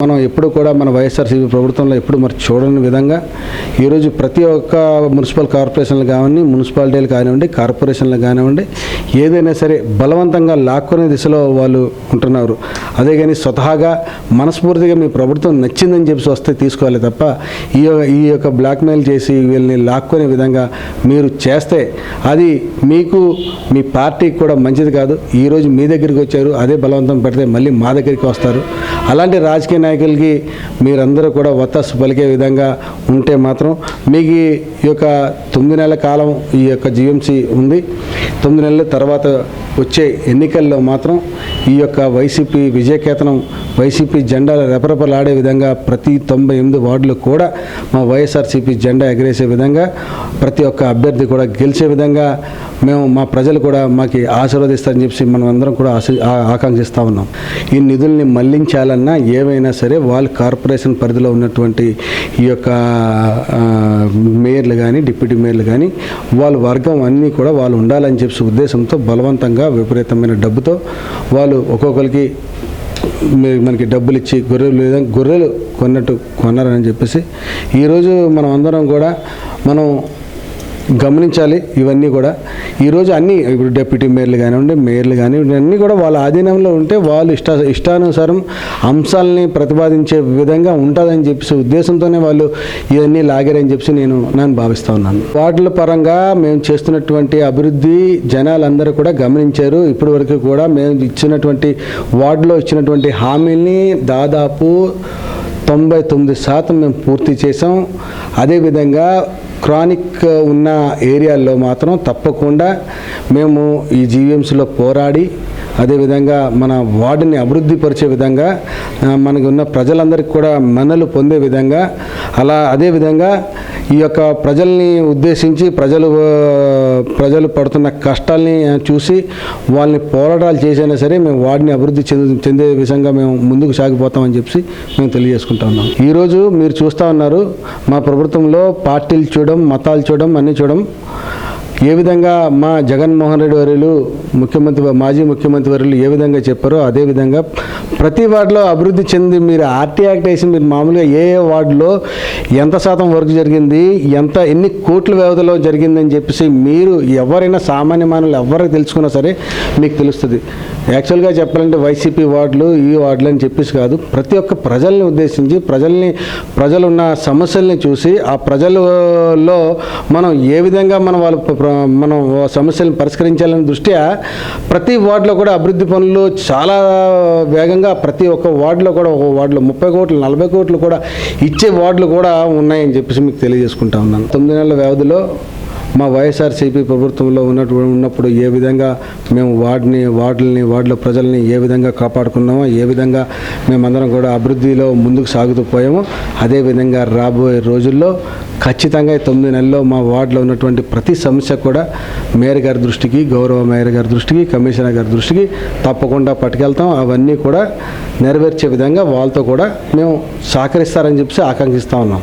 మనం ఎప్పుడు కూడా మన వైఎస్ఆర్సీపీ ప్రభుత్వంలో ఎప్పుడు మరి చూడని విధంగా ఈరోజు ప్రతి ఒక్క మున్సిపల్ కార్పొరేషన్లు కానివ్వండి, మున్సిపాలిటీలు కానివ్వండి, కార్పొరేషన్లు కానివ్వండి, ఏదైనా సరే బలవంతంగా లాక్కునే దిశలో వాళ్ళు ఉంటున్నారు. అదే కానీ స్వతహాగా మనస్ఫూర్తిగా మీ ప్రభుత్వం నచ్చిందని చెప్పి వస్తే తీసుకోవాలి తప్ప ఈ యొక్క బ్లాక్మెయిల్ చేసి వీళ్ళని లాక్కునే విధంగా మీరు చేస్తే అది మీకు మీ పార్టీకి కూడా మంచిది కాదు. ఈరోజు మీ దగ్గరికి వచ్చారు, అదే బలవంతం పెడితే మళ్ళీ మా దగ్గరికి వస్తారు. అలాంటి రాజకీయ నాయకులకి మీరందరూ కూడా వత్తాసు పలికే విధంగా ఉంటే మాత్రం మీకు ఈ యొక్క 9 నెలల కాలం ఈ యొక్క జీఎంసీ ఉంది. 9 నెలల తర్వాత వచ్చే ఎన్నికల్లో మాత్రం ఈ యొక్క వైసీపీ విజయకేతనం, వైసీపీ జెండాలు రెపరెపలాడే విధంగా ప్రతి 98 వార్డులు కూడా మా వైఎస్ఆర్సీపీ జెండా ఎగరేసే విధంగా ప్రతి ఒక్క అభ్యర్థి కూడా గెలిచే విధంగా మేము మా ప్రజలు కూడా మాకు ఆశీర్వదిస్తారని చెప్పి మనం అందరం కూడా ఆకాంక్షిస్తూ ఉన్నాం. ఈ నిధుల్ని మళ్లించాలన్నా ఏవైనా సరే వాళ్ళు కార్పొరేషన్ పరిధిలో ఉన్నటువంటి ఈ యొక్క మేయర్లు కానీ, డిప్యూటీ మేయర్లు కానీ వాళ్ళ వర్గం అన్నీ కూడా వాళ్ళు ఉండాలని చెప్పి ఉద్దేశంతో బలవంతంగా విపరీతమైన డబ్బుతో వాళ్ళు ఒక్కొక్కరికి మనకి డబ్బులు ఇచ్చి గొర్రెలు కొన్నట్టు కొన్నారని చెప్పేసి ఈరోజు మనం అందరం కూడా మనం గమనించాలి. ఇవన్నీ కూడా ఈరోజు అన్నీ ఇప్పుడు డిప్యూటీ మేయర్లు కానివ్వండి, మేయర్లు కానివ్వండి, అన్నీ కూడా వాళ్ళ ఆధీనంలో ఉంటే వాళ్ళు ఇష్టానుసారం అంశాలని ప్రతిపాదించే విధంగా ఉంటుందని చెప్పేసి ఉద్దేశంతోనే వాళ్ళు ఇవన్నీ లాగారని చెప్పి నేను భావిస్తూ ఉన్నాను. వార్డుల పరంగా మేము చేస్తున్నటువంటి అభివృద్ధి జనాలందరూ కూడా గమనించారు. ఇప్పటి వరకు కూడా మేము ఇచ్చినటువంటి వార్డులో ఇచ్చినటువంటి హామీల్ని దాదాపు 99% మేము పూర్తి చేసాం. అదేవిధంగా క్రానిక్ ఉన్న ఏరియాల్లో మాత్రం తప్పకుండా మేము ఈ జీవీఎంసీలో పోరాడి అదేవిధంగా మన వార్డుని అభివృద్ధి పరిచే విధంగా మనకు ఉన్న ప్రజలందరికీ కూడా మన్నలు పొందే విధంగా అదేవిధంగా ఈ యొక్క ప్రజల్ని ఉద్దేశించి ప్రజలు పడుతున్న కష్టాల్ని చూసి వాళ్ళని పోరాటాలు చేసైనా సరే మేము వార్డుని అభివృద్ధి చెందే విధంగా మేము ముందుకు సాగిపోతామని చెప్పి మేము తెలియజేసుకుంటా ఉన్నాం. ఈరోజు మీరు చూస్తూ ఉన్నారు మా ప్రభుత్వంలో పార్టీలు చూడడం, మతాలు చూడడం, అన్నీ చూడడం. ఏ విధంగా మా జగన్మోహన్ రెడ్డి వర్యులు మాజీ ముఖ్యమంత్రి వర్యులు ఏ విధంగా చెప్పారో అదేవిధంగా ప్రతి వార్డులో అభివృద్ధి చెంది మీరు ఆర్టీ యాక్ట్ వేసి మీరు మామూలుగా ఏ వార్డులో ఎంత శాతం వర్క్ జరిగింది, ఎన్ని కోట్ల వ్యవధిలో జరిగిందని చెప్పేసి మీరు ఎవరైనా సామాన్య మానవులు ఎవరికి తెలుసుకున్నా సరే మీకు తెలుస్తుంది. యాక్చువల్గా చెప్పాలంటే వైసీపీ వార్డులు ఈ వార్డులు అని చెప్పేసి కాదు, ప్రతి ఒక్క ప్రజల్ని ఉద్దేశించి ప్రజలున్న సమస్యల్ని చూసి ఆ ప్రజలలో మనం ఏ విధంగా మనం సమస్యలను పరిష్కరించాలనే దృష్ట్యా ప్రతి వార్డులో కూడా అభివృద్ధి పనులు చాలా వేగంగా ప్రతి ఒక్క వార్డులో కూడా ఒక వార్డులో 30 కోట్లు 40 కోట్లు కూడా ఇచ్చే వార్డులు కూడా ఉన్నాయని చెప్పేసి మీకు తెలియజేసుకుంటా ఉన్నాను. 9 నెలల వ్యవధిలో మా వైఎస్ఆర్సీపీ ప్రభుత్వంలో ఉన్నప్పుడు ఏ విధంగా మేము వార్డుల ప్రజల్ని ఏ విధంగా కాపాడుకున్నామో, ఏ విధంగా మేమందరం కూడా అభివృద్ధిలో ముందుకు సాగుతూ పోయామో అదేవిధంగా రాబోయే రోజుల్లో ఖచ్చితంగా 9 నెలల్లో మా వార్డులో ఉన్నటువంటి ప్రతి సమస్య కూడా మేయర్ గారి దృష్టికి, గౌరవ మేయర్ గారి దృష్టికి, కమిషనర్ గారి దృష్టికి తప్పకుండా పట్టుకెళ్తాం. అవన్నీ కూడా నెరవేర్చే విధంగా వాళ్ళతో కూడా మేము సహకరిస్తారని చెప్పి ఆకాంక్షిస్తూ ఉన్నాం.